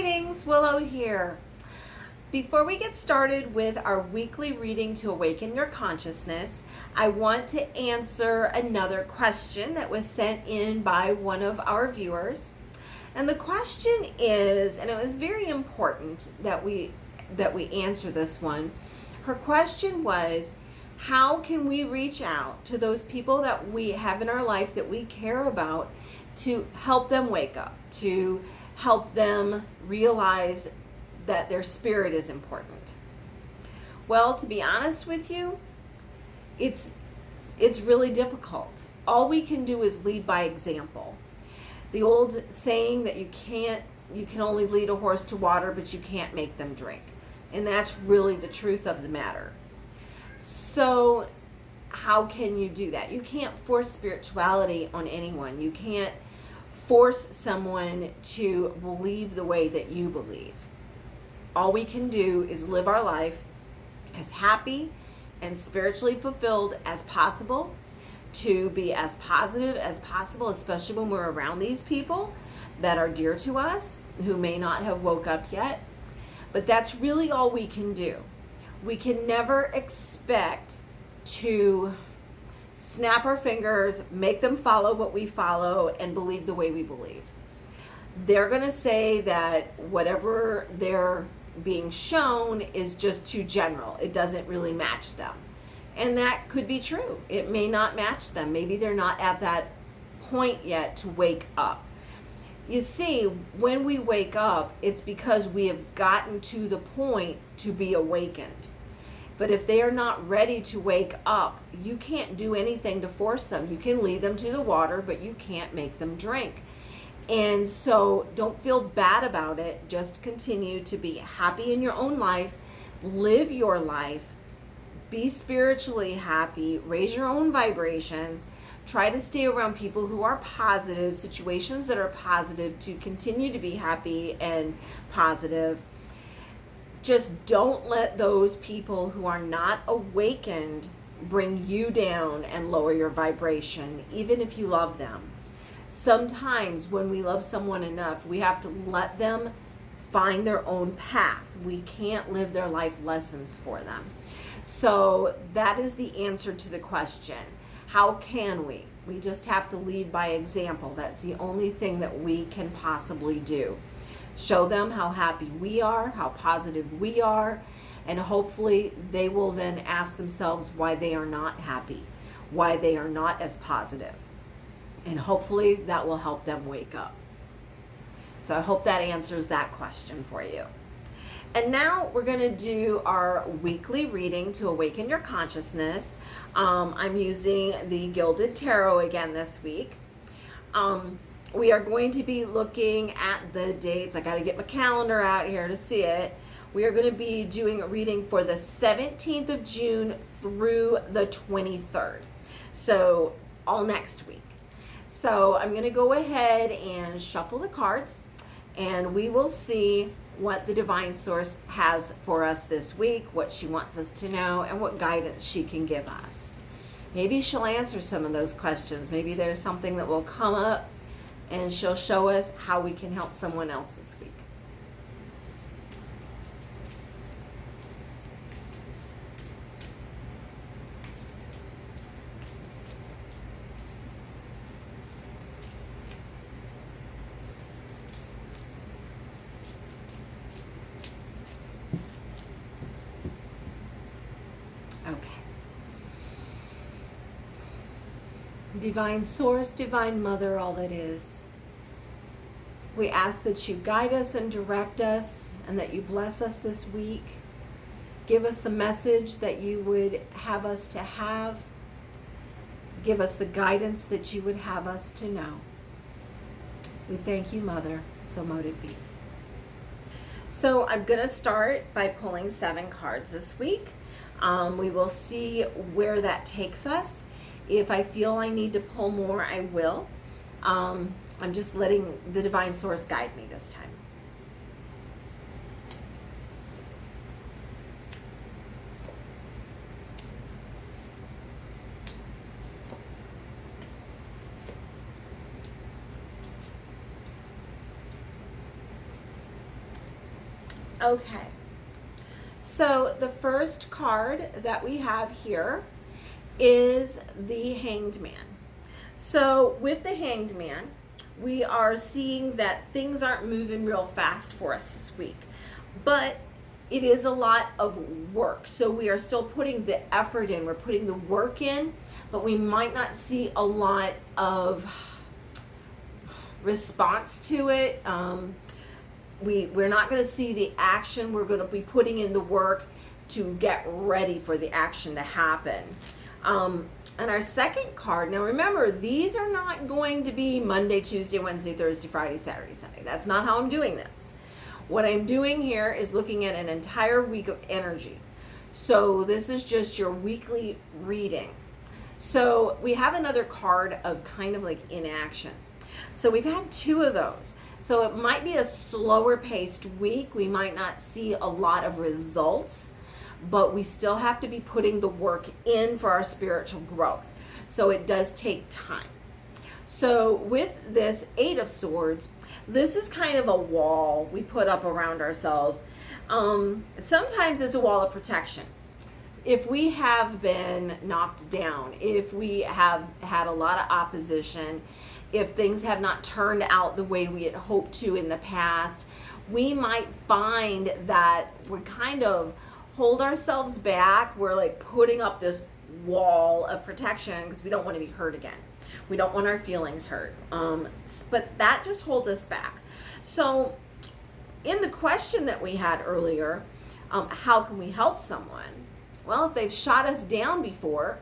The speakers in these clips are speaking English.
Greetings, Willow here. Before we get started with our weekly reading to awaken your consciousness, I want to answer another question that was sent in by one of our viewers. And the question is, and it was very important that we answer this one. Her question was, how can we reach out to those people that we have in our life that we care about to help them wake up, to help them realize that their spirit is important? Well, to be honest with you, it's really difficult. All we can do is lead by example. The old saying that you can only lead a horse to water, but you can't make them drink. And that's really the truth of the matter. So how can you do that? You can't force spirituality on anyone. You can't force someone to believe the way that you believe. All we can do is live our life as happy and spiritually fulfilled as possible, to be as positive as possible, especially when we're around these people that are dear to us who may not have woke up yet. But that's really all we can do. We can never expect to snap our fingers, make them follow what we follow, and believe the way we believe. They're going to say that whatever they're being shown is just too general. It doesn't really match them. And that could be true. It may not match them. Maybe they're not at that point yet to wake up. You see, when we wake up, it's because we have gotten to the point to be awakened. But if they are not ready to wake up, you can't do anything to force them. You can lead them to the water, but you can't make them drink. And so don't feel bad about it. Just continue to be happy in your own life. Live your life. Be spiritually happy. Raise your own vibrations. Try to stay around people who are positive, situations that are positive, to continue to be happy and positive. Just don't let those people who are not awakened bring you down and lower your vibration, even if you love them. Sometimes when we love someone enough, we have to let them find their own path. We can't live their life lessons for them. So that is the answer to the question. How can we? We just have to lead by example. That's the only thing that we can possibly do. Show them how happy we are, how positive we are, and hopefully they will then ask themselves why they are not happy, why they are not as positive. And hopefully that will help them wake up. So I hope that answers that question for you. And now we're going to do our weekly reading to awaken your consciousness. I'm using the Gilded Tarot again this week. We are going to be looking at the dates. I got to get my calendar out here to see it. We are going to be doing a reading for the 17th of June through the 23rd. So all next week. So I'm going to go ahead and shuffle the cards, and we will see what the Divine Source has for us this week, what she wants us to know, and what guidance she can give us. Maybe she'll answer some of those questions. Maybe there's something that will come up and she'll show us how we can help someone else this week. Divine Source, Divine Mother, all that is, we ask that you guide us and direct us, and that you bless us this week. Give us a message that you would have us to have. Give us the guidance that you would have us to know. We thank you, Mother. So mote it be. So I'm going to start by pulling 7 cards this week. We will see where that takes us. If I feel I need to pull more, I will. I'm just letting the Divine Source guide me this time. Okay. So the first card that we have here is the Hanged Man. So with the Hanged Man, we are seeing that things aren't moving real fast for us this week, but it is a lot of work. So we are still putting the effort in, we're putting the work in, but we might not see a lot of response to it. We're not going to see the action. We're going to be putting in the work to get ready for the action to happen. And our second card, now remember, these are not going to be Monday, Tuesday, Wednesday, Thursday, Friday, Saturday, Sunday. That's not how I'm doing this. What I'm doing here is looking at an entire week of energy. So this is just your weekly reading. So we have another card of kind of like inaction. So we've had two of those. So it might be a slower paced week. We might not see a lot of results, but we still have to be putting the work in for our spiritual growth. So it does take time. So with this Eight of Swords, this is kind of a wall we put up around ourselves. Sometimes it's a wall of protection. If we have been knocked down, if we have had a lot of opposition, if things have not turned out the way we had hoped to in the past, we might find that we kind of hold ourselves back. We're like putting up this wall of protection because we don't want to be hurt again. We don't want our feelings hurt. But that just holds us back. So in the question that we had earlier, how can we help someone? Well, if they've shot us down before,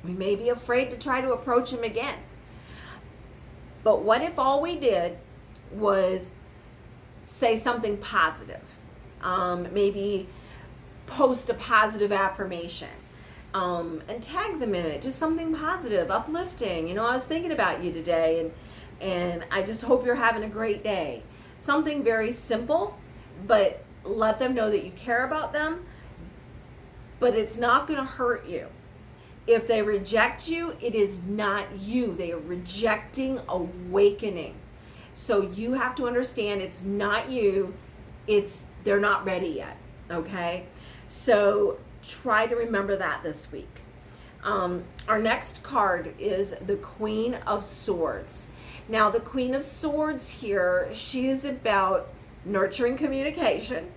we may be afraid to try to approach them again. But what if all we did was say something positive? Maybe post a positive affirmation and tag them in it. Just something positive, uplifting. You know, I was thinking about you today, and I just hope you're having a great day. Something very simple, but let them know that you care about them, but it's not going to hurt you. If they reject you, it is not you. They are rejecting awakening. So you have to understand it's not you. They're not ready yet. Okay? So try to remember that this week. Our next card is the Queen of Swords. Now the Queen of Swords here, she is about nurturing communication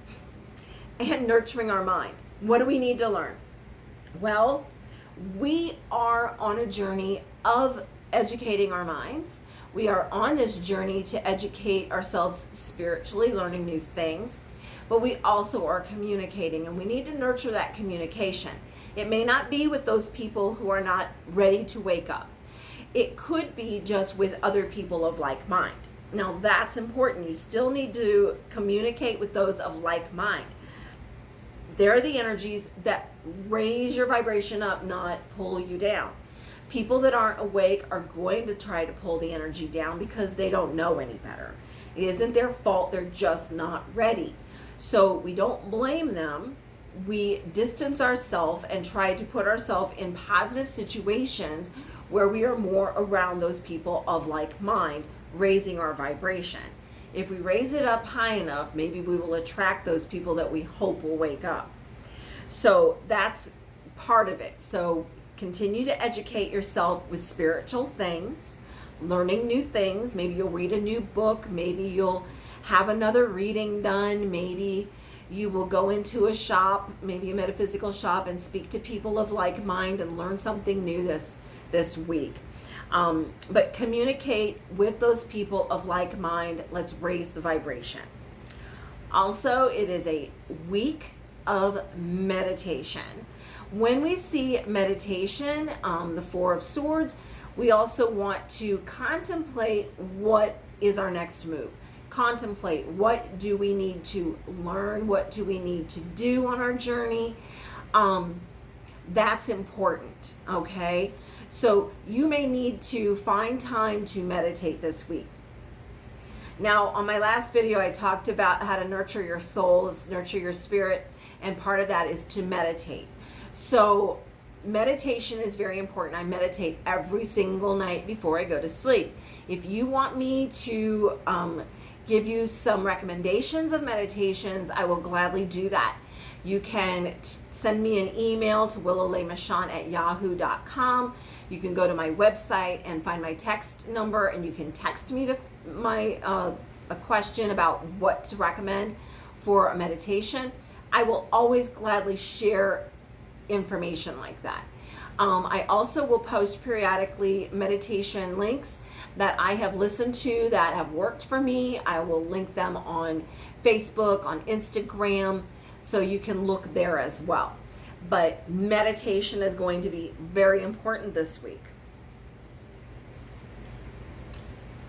and nurturing our mind. What do we need to learn? Well, we are on a journey of educating our minds. We are on this journey to educate ourselves spiritually, learning new things, but we also are communicating, and we need to nurture that communication. It may not be with those people who are not ready to wake up. It could be just with other people of like mind. Now that's important. You still need to communicate with those of like mind. They're the energies that raise your vibration up, not pull you down. People that aren't awake are going to try to pull the energy down because they don't know any better. It isn't their fault, they're just not ready. So we don't blame them. We distance ourselves and try to put ourselves in positive situations where we are more around those people of like mind, raising our vibration. If we raise it up high enough, maybe we will attract those people that we hope will wake up. So that's part of it. So continue to educate yourself with spiritual things, learning new things. Maybe you'll read a new book. Maybe you'll have another reading done. Maybe you will go into a shop, maybe a metaphysical shop, and speak to people of like mind and learn something new this week. But communicate with those people of like mind. Let's raise the vibration. Also, it is a week of meditation. When we see meditation, the Four of Swords, we also want to contemplate what is our next move. Contemplate, what do we need to learn? What do we need to do on our journey? That's important, okay? So you may need to find time to meditate this week. Now, on my last video, I talked about how to nurture your soul, nurture your spirit, and part of that is to meditate. So meditation is very important. I meditate every single night before I go to sleep. If you want me to give you some recommendations of meditations, I will gladly do that. You can send me an email to willowlemachant@yahoo.com. You can go to my website and find my text number, and you can text me a question about what to recommend for a meditation. I will always gladly share information like that. I also will post periodically meditation links that I have listened to that have worked for me. I will link them on Facebook, on Instagram, so you can look there as well. But meditation is going to be very important this week.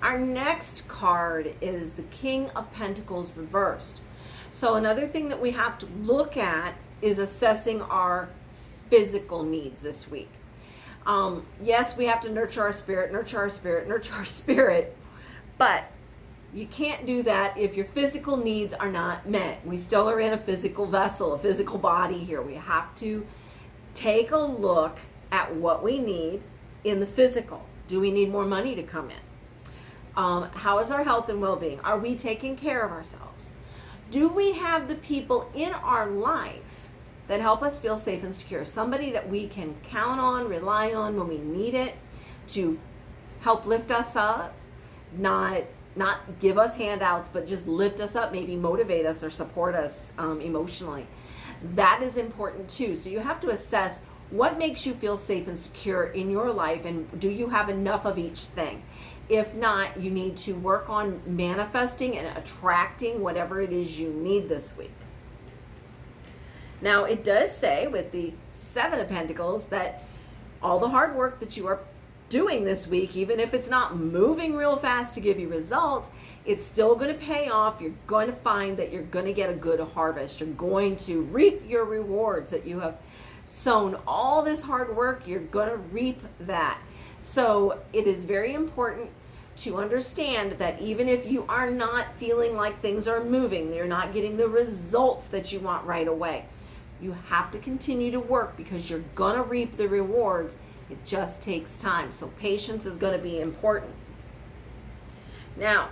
Our next card is the King of Pentacles reversed. So another thing that we have to look at is assessing our physical needs this week. Yes, we have to nurture our spirit, but you can't do that if your physical needs are not met. We still are in a physical vessel, a physical body here. We have to take a look at what we need in the physical. Do we need more money to come in? How is our health and well-being? Are we taking care of ourselves? Do we have the people in our life that help us feel safe and secure? Somebody that we can count on, rely on when we need it to help lift us up, not give us handouts, but just lift us up, maybe motivate us or support us emotionally. That is important too. So you have to assess what makes you feel safe and secure in your life, and do you have enough of each thing? If not, you need to work on manifesting and attracting whatever it is you need this week. Now, it does say with the Seven of Pentacles that all the hard work that you are doing this week, even if it's not moving real fast to give you results, it's still going to pay off. You're going to find that you're going to get a good harvest. You're going to reap your rewards that you have sown. All this hard work, you're going to reap that. So it is very important to understand that even if you are not feeling like things are moving, you're not getting the results that you want right away, you have to continue to work because you're going to reap the rewards. It just takes time. So patience is going to be important. Now,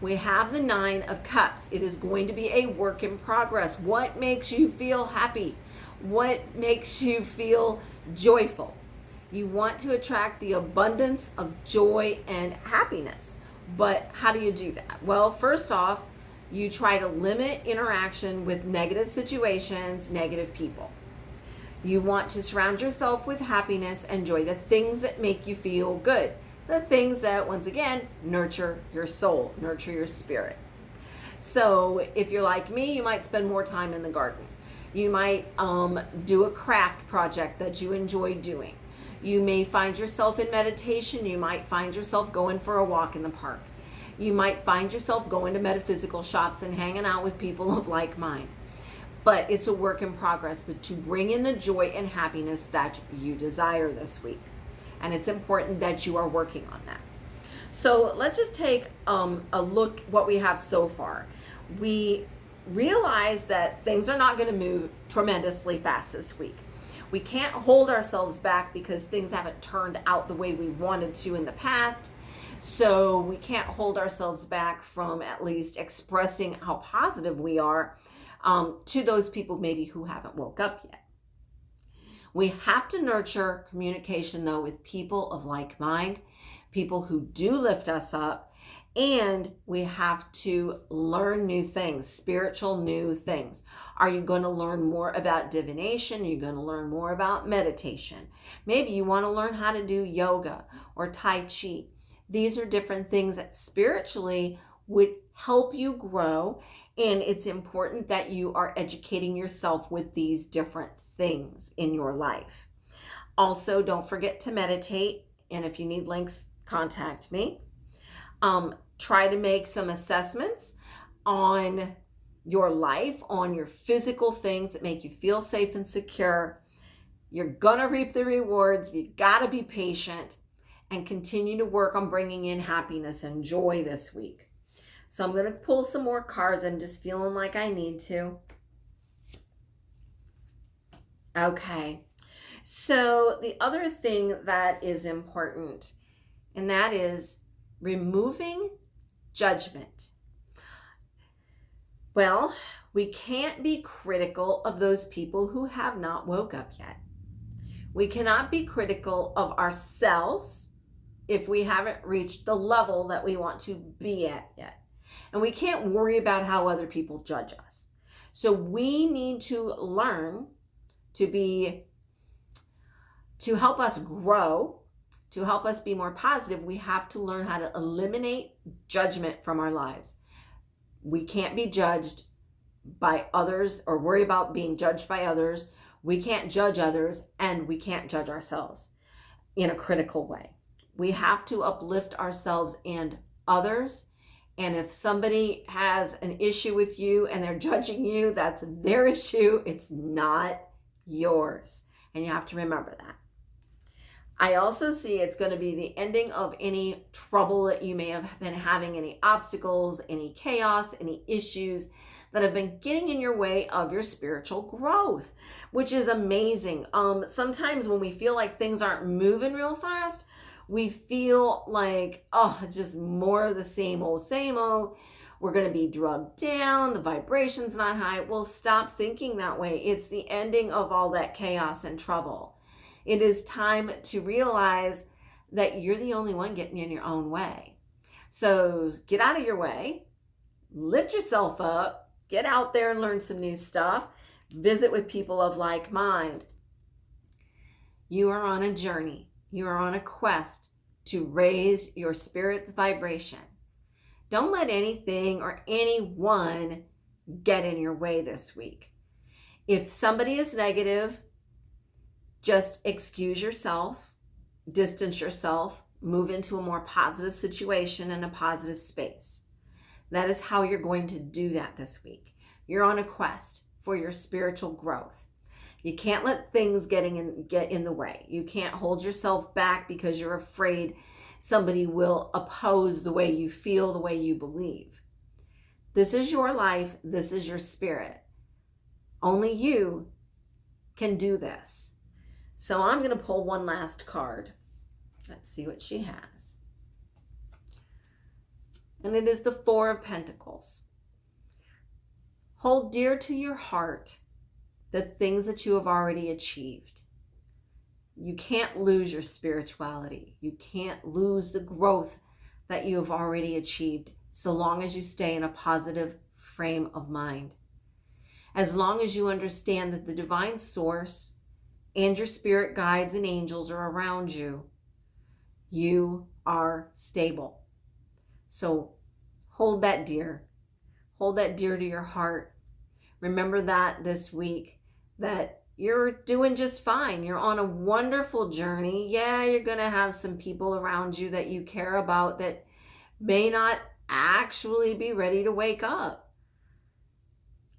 we have the Nine of Cups. It is going to be a work in progress. What makes you feel happy? What makes you feel joyful? You want to attract the abundance of joy and happiness. But how do you do that? Well, first off, you try to limit interaction with negative situations, negative people. You want to surround yourself with happiness and joy, the things that make you feel good, the things that, once again, nurture your soul, nurture your spirit. So if you're like me, you might spend more time in the garden. You might do a craft project that you enjoy doing. You may find yourself in meditation. You might find yourself going for a walk in the park. You might find yourself going to metaphysical shops and hanging out with people of like mind. But it's a work in progress to bring in the joy and happiness that you desire this week. And it's important that you are working on that. So let's just take a look what we have so far. We realize that things are not going to move tremendously fast this week. We can't hold ourselves back because things haven't turned out the way we wanted to in the past. So we can't hold ourselves back from at least expressing how positive we are to those people maybe who haven't woke up yet. We have to nurture communication though with people of like mind, people who do lift us up, and we have to learn new things, spiritual new things. Are you going to learn more about divination? Are you going to learn more about meditation? Maybe you want to learn how to do yoga or Tai Chi. These are different things that spiritually would help you grow, and it's important that you are educating yourself with these different things in your life. Also, don't forget to meditate, and if you need links, contact me. Try to make some assessments on your life, on your physical things that make you feel safe and secure. You're gonna reap the rewards. You gotta be patient and continue to work on bringing in happiness and joy this week. So I'm gonna pull some more cards. I'm just feeling like I need to. Okay, so the other thing that is important, and that is removing Judgment. Well, we can't be critical of those people who have not woke up yet. We cannot be critical of ourselves if we haven't reached the level that we want to be at yet. And we can't worry about how other people judge us. So we need to learn to help us grow, to help us be more positive. We have to learn how to eliminate judgment from our lives. We can't be judged by others or worry about being judged by others. We can't judge others, and we can't judge ourselves in a critical way. We have to uplift ourselves and others. And if somebody has an issue with you and they're judging you, that's their issue. It's not yours. And you have to remember that. I also see it's going to be the ending of any trouble that you may have been having, any obstacles, any chaos, any issues that have been getting in your way of your spiritual growth, which is amazing. Sometimes when we feel like things aren't moving real fast, we feel like, just more of the same old, same old. We're going to be drugged down. The vibration's not high. Well, stop thinking that way. It's the ending of all that chaos and trouble. It is time to realize that you're the only one getting in your own way. So get out of your way, lift yourself up, get out there and learn some new stuff, visit with people of like mind. You are on a journey. You are on a quest to raise your spirit's vibration. Don't let anything or anyone get in your way this week. If somebody is negative, just excuse yourself, distance yourself, move into a more positive situation and a positive space. That is how you're going to do that this week. You're on a quest for your spiritual growth. You can't let things get in the way. You can't hold yourself back because you're afraid somebody will oppose the way you feel, the way you believe. This is your life. This is your spirit. Only you can do this. So I'm going to pull one last card. Let's see what she has. And it is the Four of Pentacles. Hold dear to your heart the things that you have already achieved. You can't lose your spirituality. You can't lose the growth that you have already achieved so long as you stay in a positive frame of mind. As long as you understand that the divine source and your spirit guides and angels are around you, you are stable. So hold that dear. Hold that dear to your heart. Remember that this week, that you're doing just fine. You're on a wonderful journey. Yeah, you're going to have some people around you that you care about that may not actually be ready to wake up.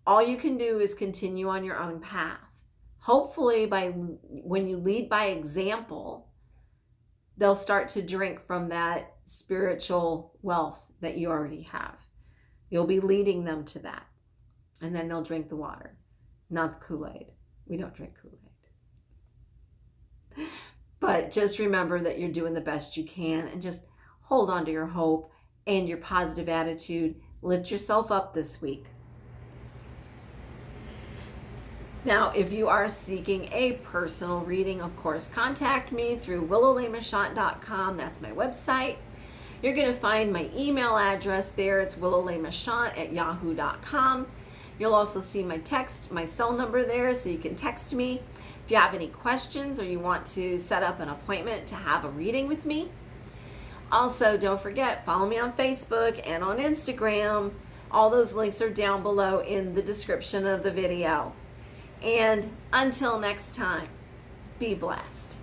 All you can do is continue on your own path. Hopefully, when you lead by example, they'll start to drink from that spiritual wealth that you already have. You'll be leading them to that. And then they'll drink the water, not the Kool-Aid. We don't drink Kool-Aid. But just remember that you're doing the best you can, and just hold on to your hope and your positive attitude. Lift yourself up this week. Now, if you are seeking a personal reading, of course, contact me through willowlaymachant.com. That's my website. You're going to find my email address there. It's willowlaymachant@yahoo.com. You'll also see my cell number there, so you can text me if you have any questions or you want to set up an appointment to have a reading with me. Also, don't forget, follow me on Facebook and on Instagram. All those links are down below in the description of the video. And until next time, be blessed.